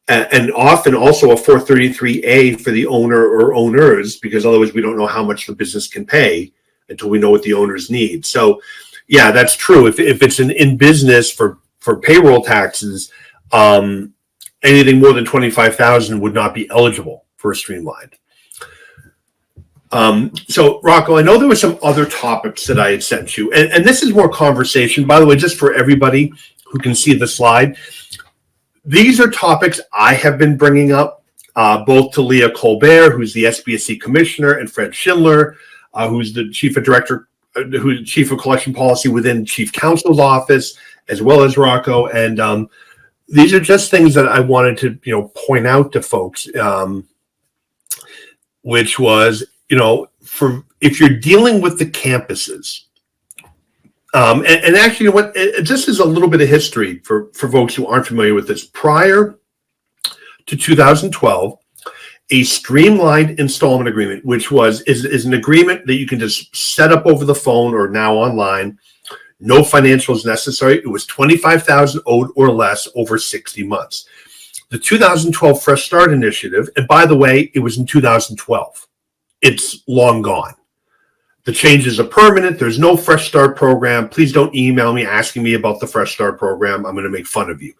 and often also a 433A for the owner or owners, because otherwise we don't know how much the business can pay until we know what the owners need. So, yeah, that's true. If it's in business for payroll taxes, anything more than 25,000 would not be eligible for a streamlined. So, Rocco, I know there were some other topics that I had sent you, and this is more conversation. By the way, just for everybody who can see the slide, these are topics I have been bringing up, both to Leah Colbert, who's the SBSC commissioner, and Fred Schindler, who's the chief of collection policy within chief counsel's office, as well as Rocco. And these are just things that I wanted to, point out to folks, which was, for if you're dealing with the campuses, and actually, what just is a little bit of history for folks who aren't familiar with this. Prior to 2012, a streamlined installment agreement, which is an agreement that you can just set up over the phone or now online. No financials necessary. It was 25,000 owed or less over 60 months. The 2012 Fresh Start Initiative, and by the way, it was in 2012. It's long gone. The changes are permanent. There's no Fresh Start program. Please don't email me asking me about the Fresh Start program. I'm going to make fun of you.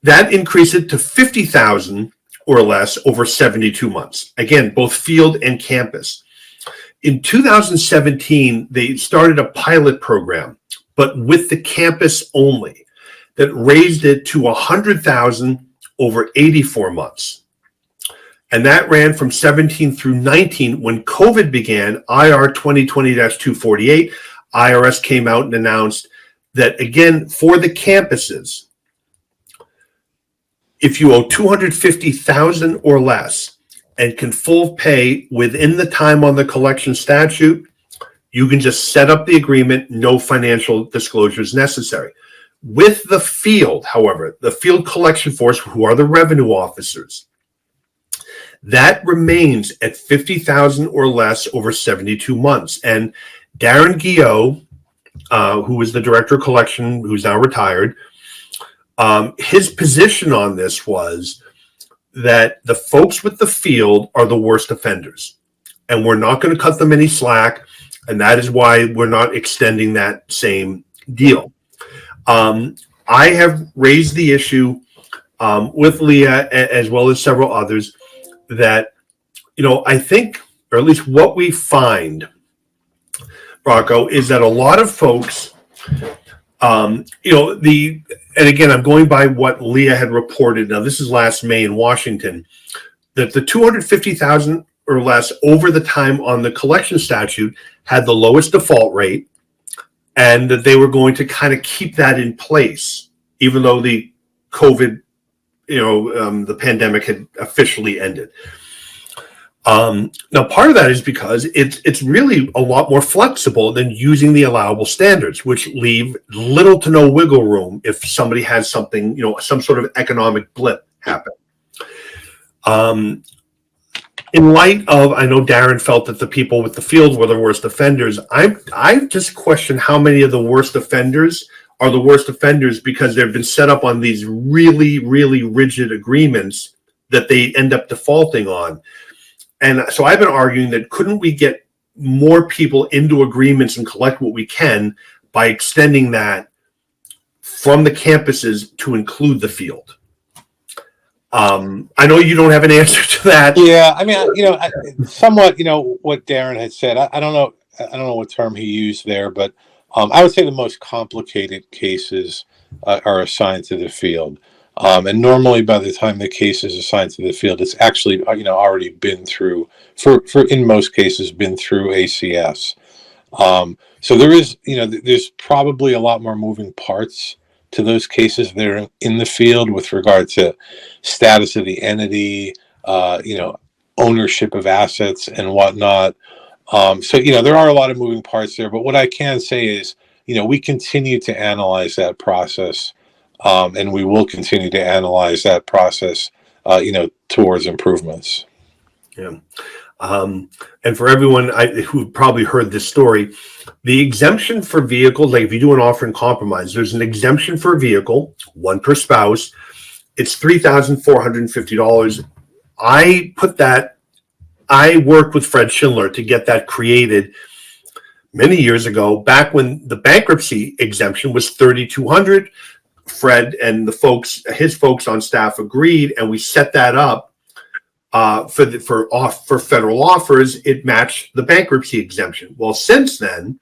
That increased it to 50,000 or less over 72 months. Again, both field and campus. In 2017, they started a pilot program, but with the campus only, that raised it to 100,000 over 84 months. And that ran from 17 through 19. When COVID began, IR 2020-248, IRS came out and announced that, again, for the campuses, if you owe 250,000 or less and can full pay within the time on the collection statute, you can just set up the agreement, no financial disclosures necessary. With the field, however, the field collection force, who are the revenue officers, that remains at 50,000 or less over 72 months. And Darren Guillot, who was the director of collection, who's now retired, his position on this was that the folks with the field are the worst offenders, and we're not going to cut them any slack, and that is why we're not extending that same deal. I have raised the issue with Leah as well as several others that, I think, or at least what we find, Rocco, is that a lot of folks, and again, I'm going by what Leah had reported. Now, this is last May in Washington, that the 250,000 or less over the time on the collection statute had the lowest default rate, and that they were going to kind of keep that in place, even though the COVID, the pandemic had officially ended. Now, part of that is because it's really a lot more flexible than using the allowable standards, which leave little to no wiggle room if somebody has something, some sort of economic blip happen. In light of, I know Darren felt that the people with the field were the worst offenders. I just question how many of the worst offenders are the worst offenders because they've been set up on these really, really rigid agreements that they end up defaulting on. And so I've been arguing that couldn't we get more people into agreements and collect what we can by extending that from the campuses to include the field? I know you don't have an answer to that. Yeah, I mean, somewhat, what Darren had said. I don't know what term he used there, but I would say the most complicated cases are assigned to the field. And normally by the time the case is assigned to the field, it's actually, already been through, for in most cases, been through ACS. So there is, there's probably a lot more moving parts to those cases that are in the field with regard to status of the entity, ownership of assets and whatnot. So, there are a lot of moving parts there, but what I can say is, we continue to analyze that process. And we will continue to analyze that process, towards improvements. Yeah. And for everyone who probably heard this story, the exemption for vehicles, like if you do an offer in compromise, there's an exemption for a vehicle, one per spouse. It's $3,450. I worked with Fred Schindler to get that created many years ago, back when the bankruptcy exemption was $3,200. Fred and his folks on staff agreed, and we set that up for federal offers. It matched the bankruptcy exemption. Well, since then,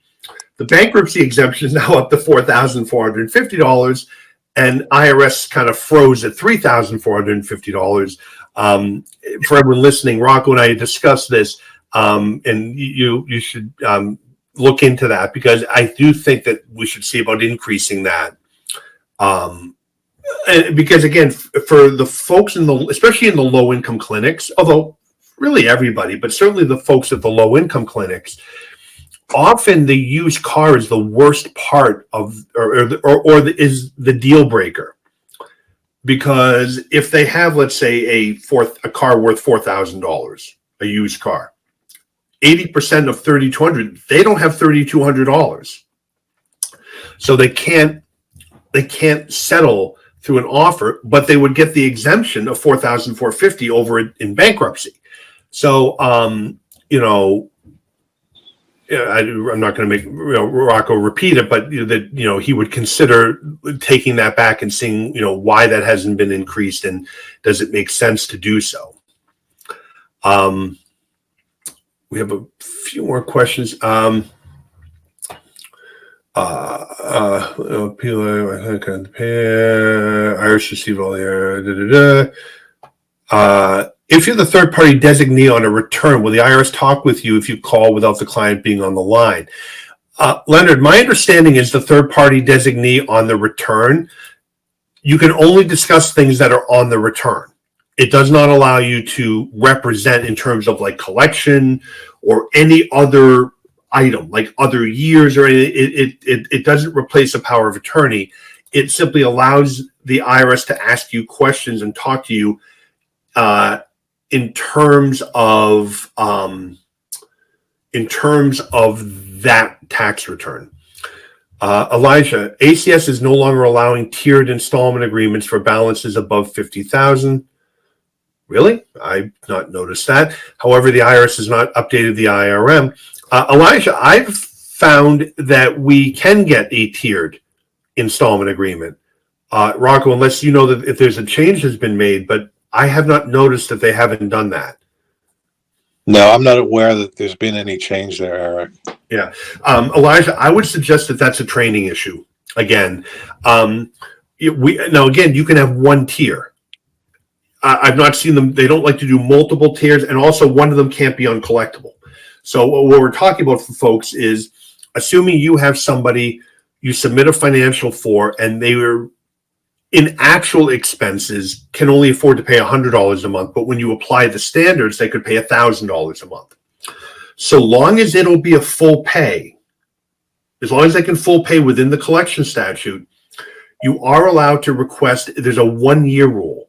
the bankruptcy exemption is now up to $4,450, and IRS kind of froze at $3,450. For everyone listening, Rocco and I discussed this, and you should look into that, because I do think that we should see about increasing that. Because again, for the folks especially in the low income clinics, although really everybody, but certainly the folks at the low income clinics, often the used car is the worst part of, is the deal breaker. Because if they have, let's say, a car worth $4,000, a used car, 80% of $3,200, they don't have $3,200, so they can't settle through an offer, but they would get the exemption of $4,450 over in bankruptcy. So you know, I'm not going to make Rocco repeat it, but that he would consider taking that back and seeing why that hasn't been increased and does it make sense to do so. We have a few more questions. If you're the third-party designee on a return, will the IRS talk with you if you call without the client being on the line? Leonard, my understanding is the third-party designee on the return, you can only discuss things that are on the return. It does not allow you to represent in terms of like collection or any other item, like other years or anything. It doesn't replace a power of attorney. It simply allows the IRS to ask you questions and talk to you in terms of that tax return. Elijah, ACS is no longer allowing tiered installment agreements for balances above $50,000. Really? I've not noticed that. However, the IRS has not updated the IRM. Elijah, I've found that we can get a tiered installment agreement. Rocco, unless you know that if there's a change has been made, but I have not noticed that they haven't done that. No, I'm not aware that there's been any change there, Eric. Yeah. Elijah, I would suggest that that's a training issue. Again, again, you can have one tier. I've not seen them. They don't like to do multiple tiers, and also one of them can't be uncollectible. So what we're talking about for folks is assuming you have somebody you submit a financial for, and they were in actual expenses can only afford to pay $100 a month, but when you apply the standards, they could pay $1,000 a month. So long as it'll be a full pay, as long as they can full pay within the collection statute, you are allowed to request. There's a 1-year rule.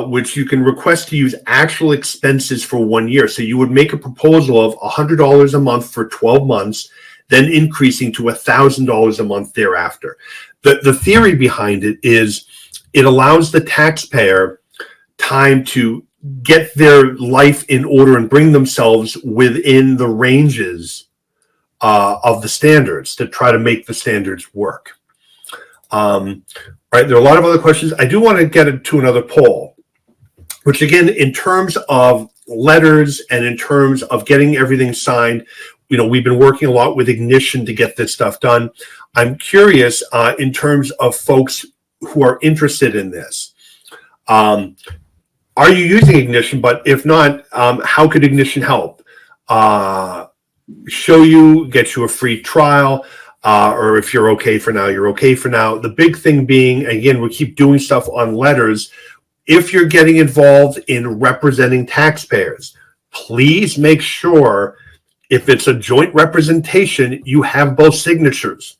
Which you can request to use actual expenses for 1 year. So you would make a proposal of $100 a month for 12 months, then increasing to $1,000 a month thereafter. The theory behind it is it allows the taxpayer time to get their life in order and bring themselves within the ranges of the standards to try to make the standards work. Right, there are a lot of other questions. I do want to get into another poll, which again, in terms of letters and in terms of getting everything signed, we've been working a lot with Ignition to get this stuff done. I'm curious in terms of folks who are interested in this. Are you using Ignition? But if not, how could Ignition help? Show you, get you a free trial. Or if you're okay for now, you're okay for now. The big thing being, again, we keep doing stuff on letters. If you're getting involved in representing taxpayers, please make sure if it's a joint representation, you have both signatures.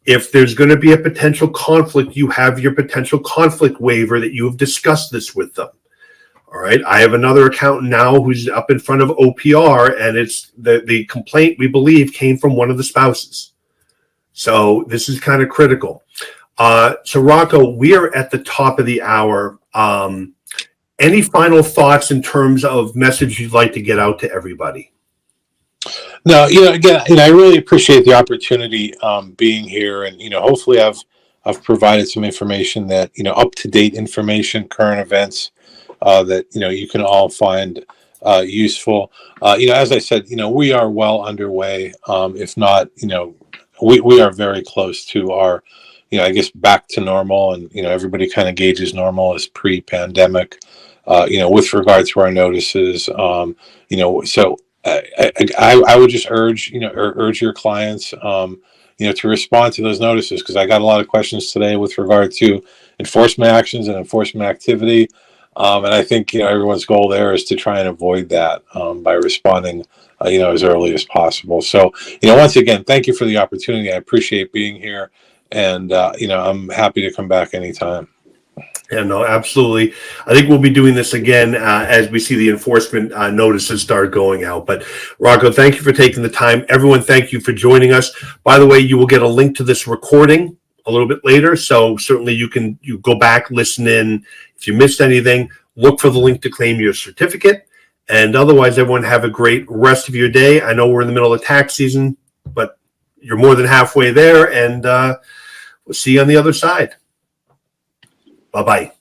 If there's going to be a potential conflict, you have your potential conflict waiver that you have discussed this with them. All right. I have another accountant now who's up in front of OPR, and it's the complaint we believe came from one of the spouses. So this is kind of critical. So Rocco, we are at the top of the hour. Any final thoughts in terms of message you'd like to get out to everybody? No, again, I really appreciate the opportunity being here, and hopefully I've provided some information that up-to-date information, current events that you can all find useful. As I said, we are well underway. If not, we are very close to our, I guess, back to normal, and everybody kind of gauges normal as pre-pandemic. With regard to our notices, so I would just urge your clients, to respond to those notices, because I got a lot of questions today with regard to enforcement actions and enforcement activity, and I think everyone's goal there is to try and avoid that by responding as early as possible. So once again, thank you for the opportunity. I appreciate being here, and I'm happy to come back anytime. Yeah, no, absolutely. I think we'll be doing this again as we see the enforcement notices start going out. But Rocco, thank you for taking the time. Everyone, thank you for joining us. By the way, you will get a link to this recording a little bit later. So certainly you go back, listen in. If you missed anything, look for the link to claim your certificate. And otherwise, everyone have a great rest of your day. I know we're in the middle of tax season, but you're more than halfway there, and we'll see you on the other side. Bye-bye.